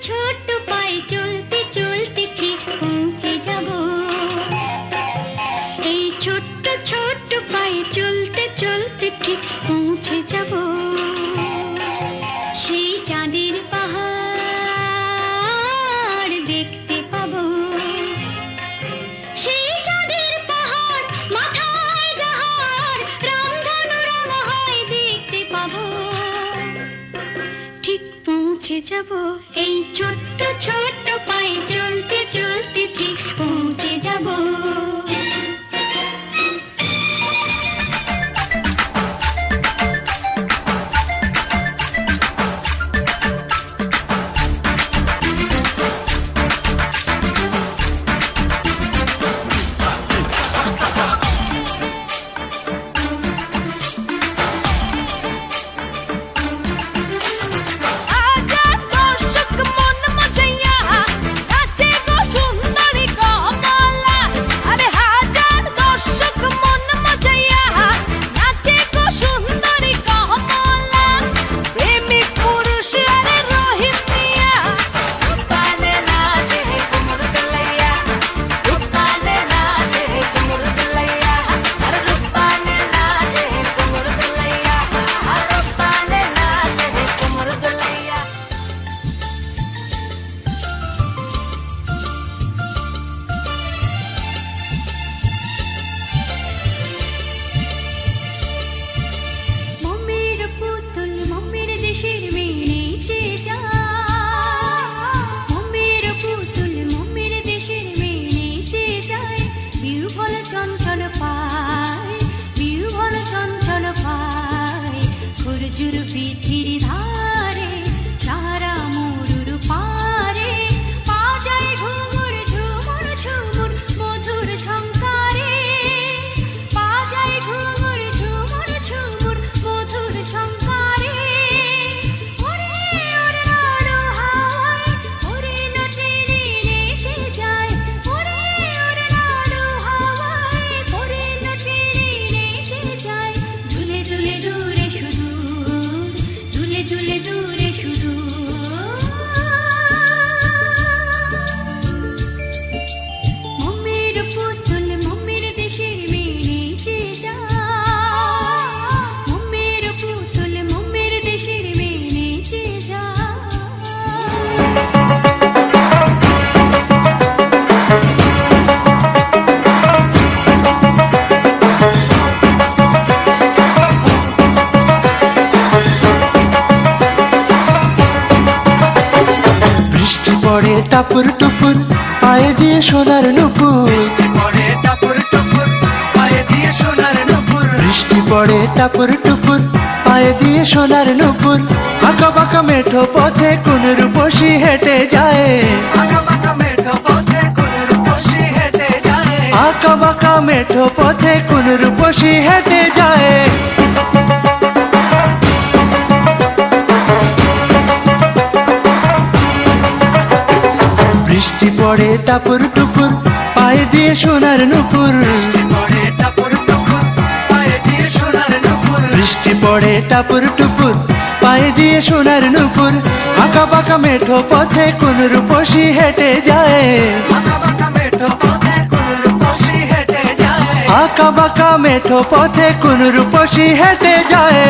ছোট্ট পায়ে চলতে চলতে ঠিক পৌঁছে যাব। এই ছোট্ট ছোট্ট পায়ে চলতে চলতে ঠিক পৌঁছে যাব সেই চাঁদের পাহাড় দেখতে পাবো। সেই চাঁদের পাহাড় মাথায় যাহার রামধনু রাঙা হয় দেখতে পাবো। ঠিক পৌঁছে যাব এই ছোট্ট ছোট্ট পায়ে চলতে চলতে ঠিক পৌঁছে যাব। টাপুর টুপুর পায়ে দিয়ে সোনার নুপুর, বৃষ্টি পড়ে টাপুর টুপুর পায়ে দিয়ে সোনার নুপুর। আঁকা বাঁকা মেঠো পথে কোন রূপসী হেঁটে যায়, আঁকা বাঁকা মেঠো পথে কোন রূপসী হেঁটে যায়। বৃষ্টি পড়ে টাপুর টুপুর পায়ে দিয়ে সোনার নুপুর, বৃষ্টি পড়ে টাপুর টুপুর পায়ে দিয়ে সোনার নুপুর। আঁকা বাঁকা মেঠো পথে কোন রূপসী হেঁটে যায়, আঁকা বাঁকা মেঠো পথে কোন রূপসী হেঁটে যায়।